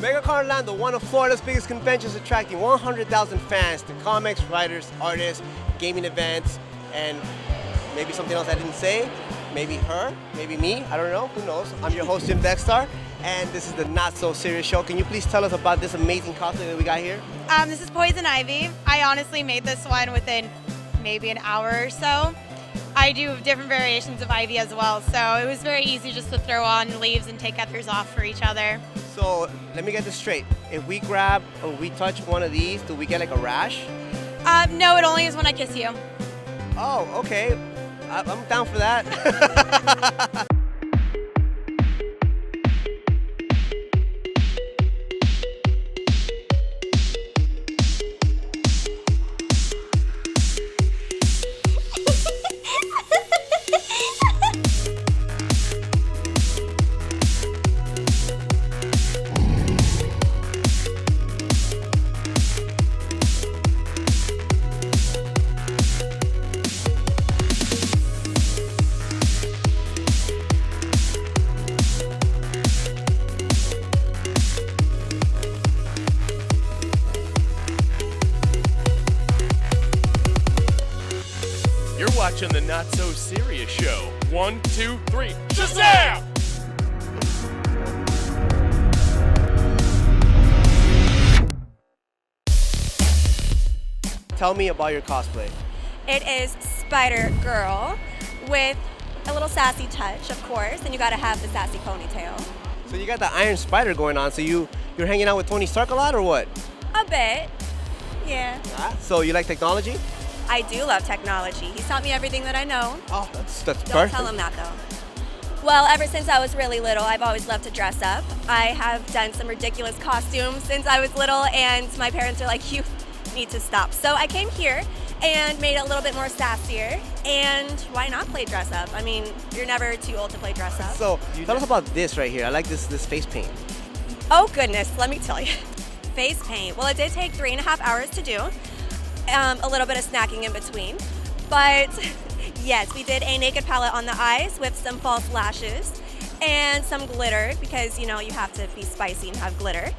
Megacon Orlando, one of Florida's biggest conventions, attracting 100,000 fans to comics, writers, artists, gaming events, and maybe something else I didn't say. Maybe her, maybe me, I don't know, who knows. I'm your host, Jim Dex Star, and this is the Not So Serious Show. Can you please tell us about this amazing cosplay that we got here? This is Poison Ivy. I honestly made this one within maybe an hour or so. I do different variations of Ivy as well, so it was very easy just to throw on leaves and take others off for each other. So let me get this straight. If we grab or we touch one of these, do we get like a rash? No, it only is when I kiss you. Oh, okay. I'm down for that. You're watching the Not So Serious Show. 1, 2, 3, Shazam! Tell me about your cosplay. It is Spider Girl with a little sassy touch, of course, and you gotta have the sassy ponytail. So you got the Iron Spider going on, so you're hanging out with Tony Stark a lot or what? A bit, yeah. So you like technology? I do love technology. He's taught me everything that I know. Oh, that's Don't perfect. tell him that though. Well, ever since I was really little, I've always loved to dress up. I have done some ridiculous costumes since I was little, and my parents are like, you need to stop. So I came here and made it a little bit more sassier, and why not play dress up? I mean, you're never too old to play dress up. So tell us about this right here. I like this face paint. Oh goodness, let me tell you. Face paint. Well, it did take 3.5 hours to do. A little bit of snacking in between. But yes, we did a naked palette on the eyes with some false lashes and some glitter because, you know, you have to be spicy and have glitter.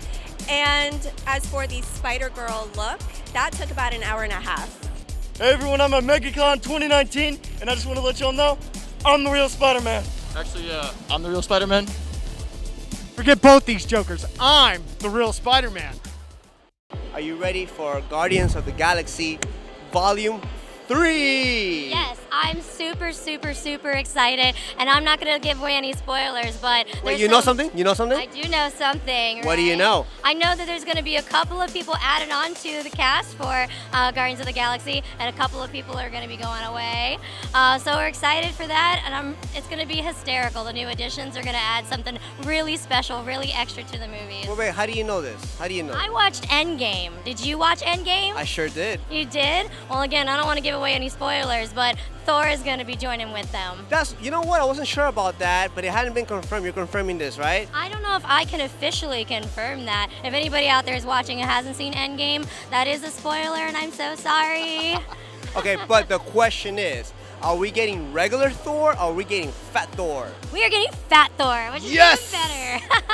And as for the Spider-Girl look, that took about an hour and a half. Hey everyone, I'm at Megacon 2019, and I just want to let y'all know, I'm the real Spider-Man. Actually, I'm the real Spider-Man. Forget both these jokers. I'm the real Spider-Man. Are you ready for Guardians of the Galaxy Volume 3? Yes, I'm super excited, and I'm not gonna give away any spoilers, but Wait, you know something? You know something? I do know something. What do you right? know? I know that there's gonna be a couple of people added on to the cast for Guardians of the Galaxy, and a couple of people are gonna be going away. So we're excited for that, and it's gonna be hysterical. The new additions are gonna add something really special, really extra to the movies. Wait, how do you know this? How do you know? I watched Endgame. Did you watch Endgame? I sure did. You did? Well, again, I don't want to give away any spoilers, but Thor is going to be joining with them. You know what? I wasn't sure about that, but it hadn't been confirmed. You're confirming this, right? I don't know if I can officially confirm that. If anybody out there is watching and hasn't seen Endgame, that is a spoiler, and I'm so sorry. Okay, but the question is, are we getting regular Thor or are we getting Fat Thor? We are getting Fat Thor, which is Yes! even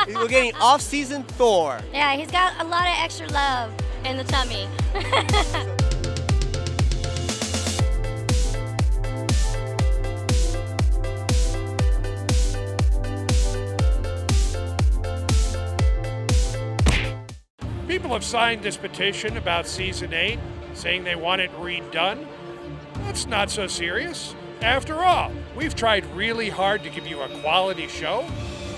better. We're getting off-season Thor. Yeah, he's got a lot of extra love in the tummy. People have signed this petition about Season 8, saying they want it redone. That's not so serious. After all, we've tried really hard to give you a quality show.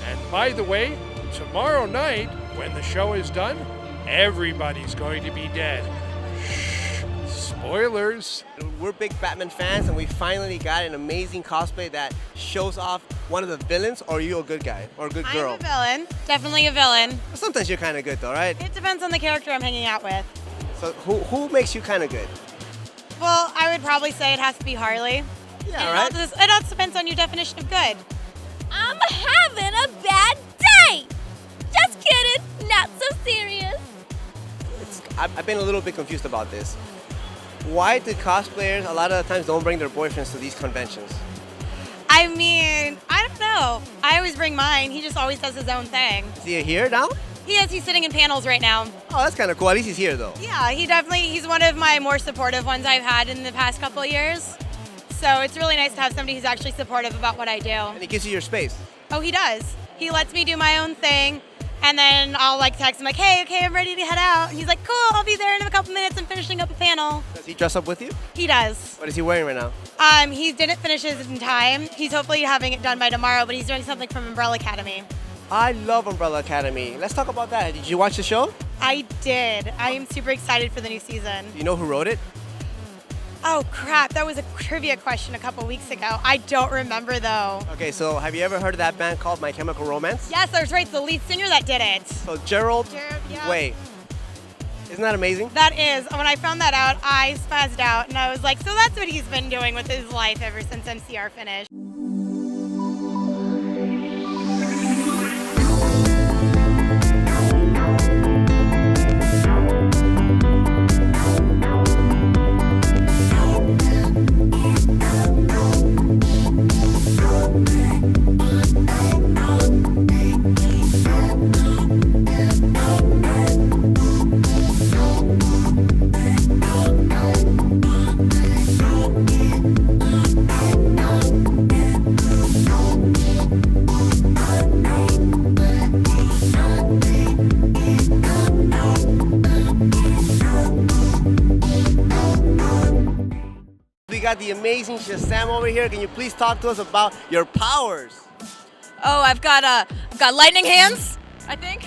And by the way, tomorrow night, when the show is done, everybody's going to be dead. Shh, spoilers. We're big Batman fans, and we finally got an amazing cosplay that shows off one of the villains. Or are you a good guy or a good girl? I'm a villain. Definitely a villain. Sometimes you're kind of good though, right? It depends on the character I'm hanging out with. So who makes you kind of good? Well, I would probably say it has to be Harley. Yeah, right? It all depends on your definition of good. I'm having a bad day. Just kidding, not so serious. I've been a little bit confused about this. Why do cosplayers a lot of the times don't bring their boyfriends to these conventions? I mean, I don't know. I always bring mine. He just always does his own thing. Is he here now? He He is. He's sitting in panels right now. Oh, that's kind of cool. At least he's here, though. Yeah, he's one of my more supportive ones I've had in the past couple of years. So it's really nice to have somebody who's actually supportive about what I do. And he gives you your space. Oh, he does. He lets me do my own thing. And then I'll like text him like, hey, okay, I'm ready to head out. And he's like, cool, I'll be there in a couple minutes. I'm finishing up a panel. Does he dress up with you? He does. What is he wearing right now? He didn't finish his in time. He's hopefully having it done by tomorrow, but he's doing something from Umbrella Academy. I love Umbrella Academy. Let's talk about that. Did you watch the show? I did. I am super excited for the new season. You know who wrote it? Oh crap, that was a trivia question a couple weeks ago. I don't remember though. Okay, so have you ever heard of that band called My Chemical Romance? Yes, that's right, it's the lead singer that did it. So Gerald, yeah. Way. Isn't that amazing? That is. When I found that out, I spazzed out and I was like, so that's what he's been doing with his life ever since MCR finished. We got the amazing Shazam over here. Can you please talk to us about your powers? Oh, I've got lightning hands, I think.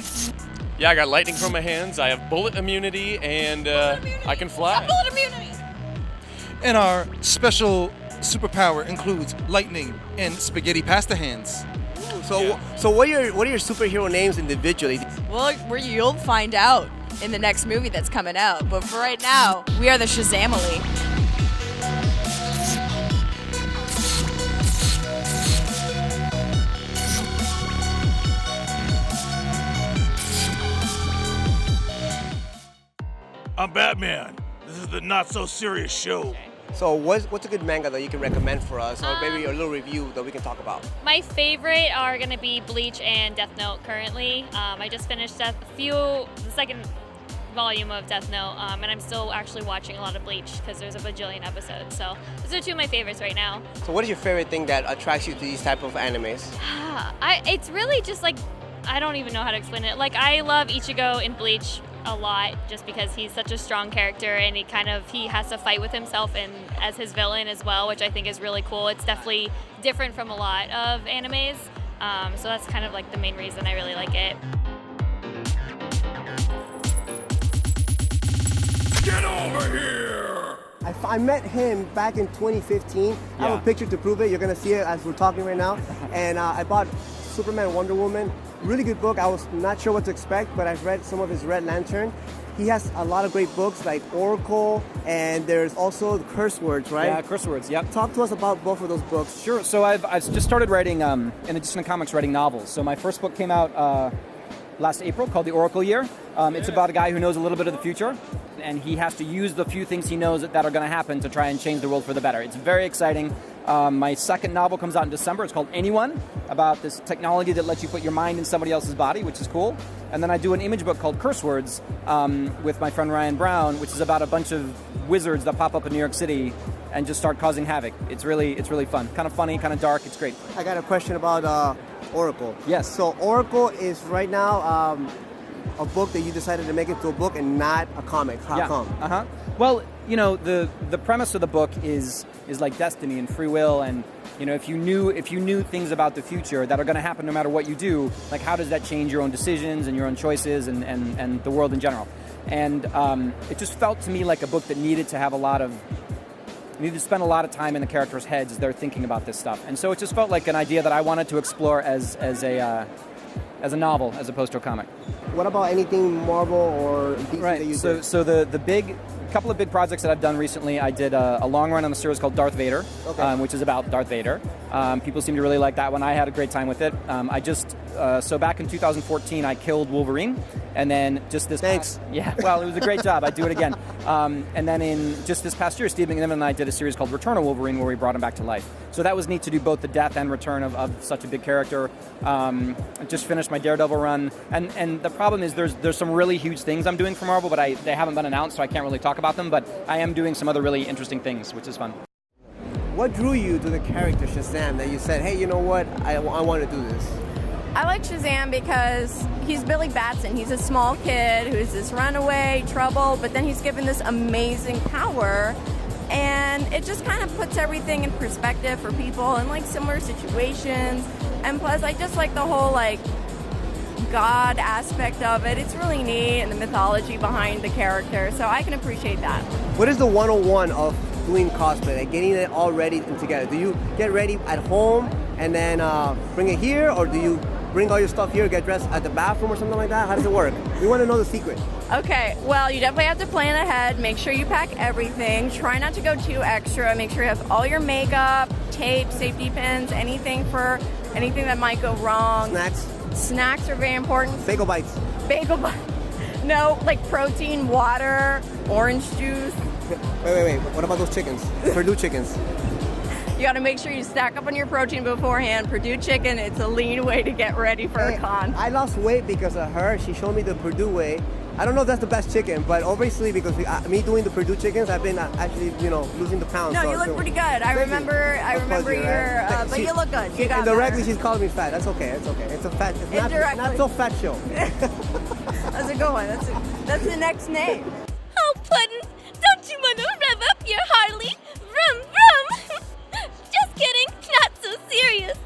Yeah, I got lightning from my hands. I have bullet immunity, and I can fly. Bullet immunity. And our special superpower includes lightning and spaghetti pasta hands. Ooh, so what are your superhero names individually? Well, you'll find out in the next movie that's coming out. But for right now, we are the Shazamily. I'm Batman. This is the Not So Serious Show. So what's a good manga that you can recommend for us, or maybe a little review that we can talk about? My favorite are going to be Bleach and Death Note currently. I just finished the second volume of Death Note, and I'm still actually watching a lot of Bleach because there's a bajillion episodes. So those are two of my favorites right now. So what is your favorite thing that attracts you to these type of animes? It's really just like, I don't even know how to explain it. Like, I love Ichigo in Bleach a lot just because he's such a strong character, and he has to fight with himself and as his villain as well, which I think is really cool. It's definitely different from a lot of animes, so that's kind of like the main reason I really like it. Get over here! I met him back in 2015. I have a picture to prove it. You're gonna see it as we're talking right now. And I bought Superman, Wonder Woman. Really good book. I was not sure what to expect, but I've read some of his Red Lantern. He has a lot of great books like Oracle, and there's also Curse Words, right? Yeah, Curse Words, yep. Talk to us about both of those books. Sure. So I've just started writing, in addition to comics, writing novels. So my first book came out last April called The Oracle Year. It's about a guy who knows a little bit of the future, and he has to use the few things he knows that are going to happen to try and change the world for the better. It's very exciting. My second novel comes out in December. It's called Anyone, about this technology that lets you put your mind in somebody else's body, which is cool. And then I do an image book called Curse Words with my friend Ryan Brown, which is about a bunch of wizards that pop up in New York City and just start causing havoc. It's really fun. Kind of funny, kind of dark. It's great. I got a question about Oracle. Yes. So Oracle is right now a book that you decided to make into a book and not a comic. How come? Well, you know, the premise of the book is like destiny and free will, and you know, if you knew things about the future that are going to happen no matter what you do, like how does that change your own decisions and your own choices and the world in general? And it just felt to me like a book that needed to spend a lot of time in the characters' heads as they're thinking about this stuff. And so it just felt like an idea that I wanted to explore as a novel as opposed to a comic. What about anything Marvel or DC that you did? So the couple of big projects that I've done recently, I did a long run on a series called Darth Vader, which is about Darth Vader. People seem to really like that one. I had a great time with it. So back in 2014, I killed Wolverine, and then just this Thanks. It was a great job. I'd do it again. And then in just this past year, Steve McNiven and I did a series called Return of Wolverine, where we brought him back to life. So that was neat to do both the death and return of such a big character. I just finished my my Daredevil run. And the problem is there's some really huge things I'm doing for Marvel, but they haven't been announced, so I can't really talk about them. But I am doing some other really interesting things, which is fun. What drew you to the character Shazam that you said, hey, you know what, I want to do this? I like Shazam because he's Billy Batson. He's a small kid who's this runaway trouble, but then he's given this amazing power, and it just kind of puts everything in perspective for people in like similar situations. And plus, I just like the whole like God aspect of it. It's really neat, and the mythology behind the character, so I can appreciate that. What is the 101 of doing cosplay, like getting it all ready and together? Do you get ready at home and then bring it here, or do you bring all your stuff here, get dressed at the bathroom or something like that? How does it work? We want to know the secret. Okay, well, you definitely have to plan ahead. Make sure you pack everything. Try not to go too extra. Make sure you have all your makeup, tape, safety pins, anything that might go wrong. Snacks? Snacks are very important. Bagel bites? Bagel bites. No, like protein, water, orange juice. Wait. What about those chickens? Purdue chickens? You got to make sure you stack up on your protein beforehand. Purdue chicken, it's a lean way to get ready for a con. I lost weight because of her. She showed me the Purdue way. I don't know if that's the best chicken, but obviously because me doing the Purdue chickens, I've been actually, losing the pounds. No, so you look pretty good. I remember your, but you look good. You got indirectly, she's calling me fat. That's okay. It's okay. It's a fat. It's not so fat show. That's a good one. That's the next name. Oh, Puddin', don't you want to rev up your Harley? Vroom, vroom. Just kidding, not so serious.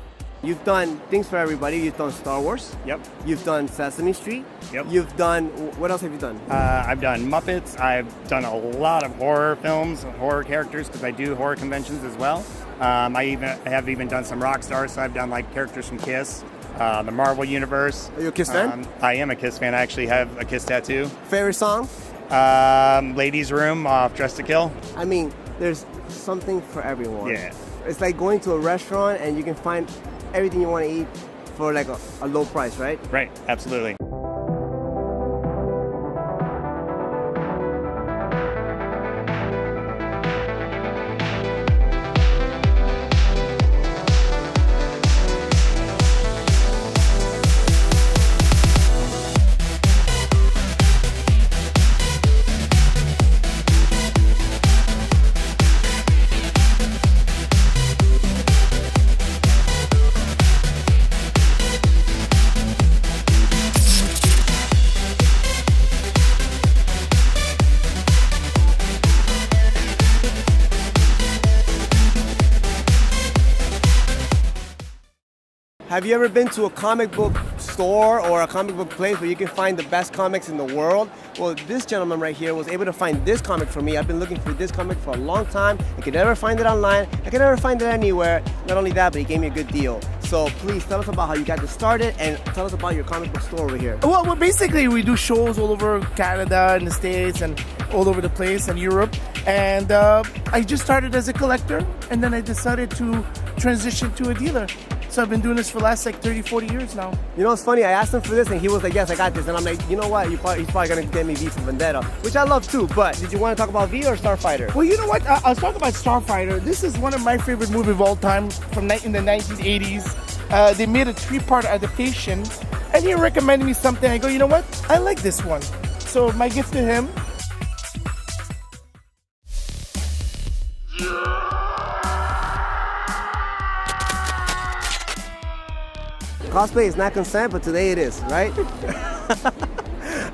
You've done things for everybody. You've done Star Wars. Yep. You've done Sesame Street. Yep. You've done, what else have you done? I've done Muppets. I've done a lot of horror films, horror characters, because I do horror conventions as well. I have even done some rock stars, so I've done like characters from Kiss, the Marvel Universe. Are you a Kiss fan? I am a Kiss fan. I actually have a Kiss tattoo. Favorite song? Ladies' Room off Dress to Kill. I mean, there's something for everyone. Yeah. It's like going to a restaurant and you can find everything you want to eat for like a low price, right? Right, absolutely. Have you ever been to a comic book store or a comic book place where you can find the best comics in the world? Well, this gentleman right here was able to find this comic for me. I've been looking for this comic for a long time. I could never find it online. I could never find it anywhere. Not only that, but he gave me a good deal. So please tell us about how you got this started and tell us about your comic book store over here. Well, basically we do shows all over Canada and the States and all over the place and Europe. And I just started as a collector, and then I decided to transition to a dealer. So I've been doing this for the last like 30, 40 years now. You know what's funny? I asked him for this and he was like, yes, I got this. And I'm like, you know what? He's probably going to get me V for Vendetta, which I love too. But did you want to talk about V or Starfighter? Well, you know what? I'll talk about Starfighter. This is one of my favorite movies of all time in the 1980s. They made a 3-part adaptation, and he recommended me something. I go, you know what? I like this one. So my gift to him. Cosplay is not consent, but today it is, right?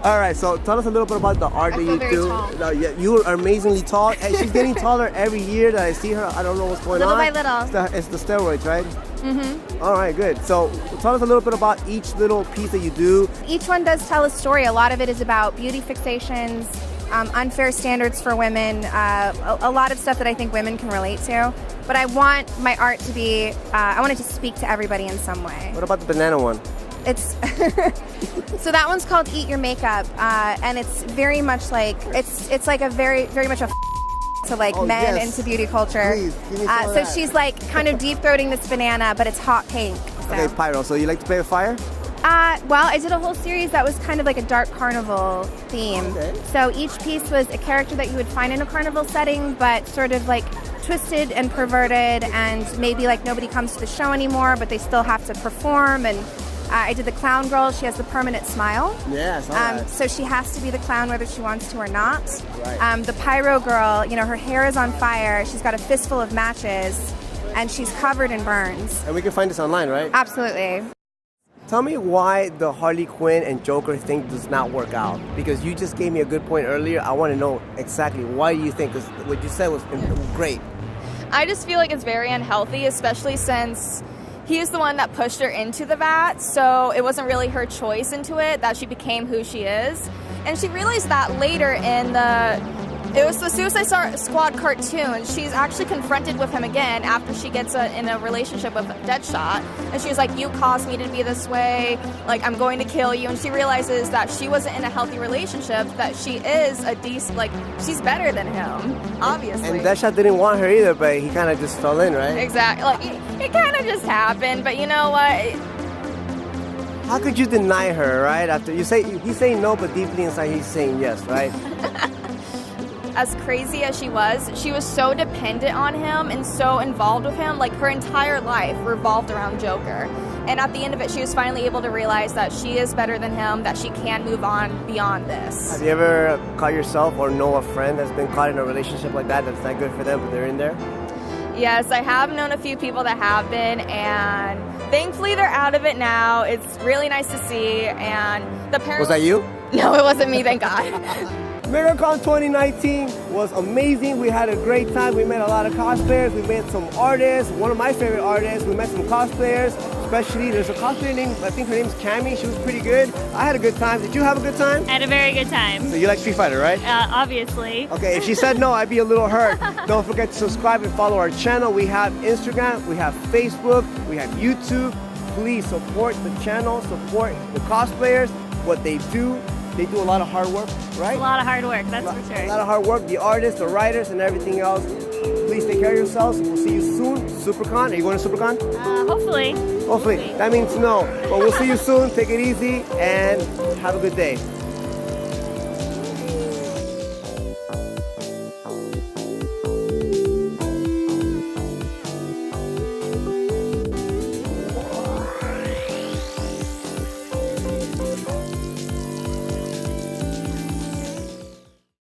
All right, so tell us a little bit about the art that you do. No, yeah, you are amazingly tall. Hey, she's getting taller every year that I see her. I don't know what's going little on. Little by little. It's the steroids, right? Mm-hmm. All right, good. So tell us a little bit about each little piece that you do. Each one does tell a story. A lot of it is about beauty fixations, unfair standards for women, a lot of stuff that I think women can relate to. But I want my art to be, I want it to speak to everybody in some way. What about the banana one? It's so that one's called Eat Your Makeup, and it's very much like it's like a very much a to like men into beauty culture. Please, give me some of so that. she's like kind of deep throating this banana, but it's hot pink. So. Okay, Pyro. So you like to play with fire? Well, I did a whole series that was kind of like a dark carnival theme. Okay. So each piece was a character that you would find in a carnival setting, but sort of like twisted and perverted, and maybe like nobody comes to the show anymore, but they still have to perform, and I did the clown girl. She has the permanent smile. Yeah, I saw that. So she has to be the clown whether she wants to or not. Right. The pyro girl, her hair is on fire. She's got a fistful of matches, and she's covered in burns. And we can find this online, right? Absolutely. Tell me why the Harley Quinn and Joker thing does not work out. Because you just gave me a good point earlier. I want to know exactly why you think, because what you said was great. I just feel like it's very unhealthy, especially since he's the one that pushed her into the vat, so it wasn't really her choice into it that she became who she is. And she realized that later in it was the Suicide Squad cartoon. She's actually confronted with him again after she gets in a relationship with Deadshot. And she's like, you caused me to be this way, like I'm going to kill you. And she realizes that she wasn't in a healthy relationship, that she is a decent, like she's better than him, obviously. And Deadshot didn't want her either, but he kind of just fell in, right? Exactly. Like it kind of just happened, but you know what? How could you deny her, right? After he's saying no, but deeply inside he's saying yes, right? As crazy as she was so dependent on him and so involved with him. Like her entire life revolved around Joker. And at the end of it, she was finally able to realize that she is better than him, that she can move on beyond this. Have you ever caught yourself or know a friend that's been caught in a relationship like that that's not good for them, but they're in there? Yes, I have known a few people that have been, and thankfully they're out of it now. It's really nice to see, and the parents... Was that you? No, it wasn't me, thank God. Megacon 2019 was amazing. We had a great time. We met a lot of cosplayers. We met some artists. One of my favorite artists. We met some cosplayers. Especially, there's a cosplayer named, I think her name's Cammy. She was pretty good. I had a good time. Did you have a good time? I had a very good time. So you like Street Fighter, right? Obviously. Okay, if she said no, I'd be a little hurt. Don't forget to subscribe and follow our channel. We have Instagram, we have Facebook, we have YouTube. Please support the channel, support the cosplayers, what they do. They do a lot of hard work, right? A lot of hard work, that's for sure. A lot of hard work, the artists, the writers, and everything else. Please take care of yourselves. We'll see you soon. SuperCon, are you going to SuperCon? Hopefully. Hopefully. That means no. But we'll see you soon. Take it easy and have a good day.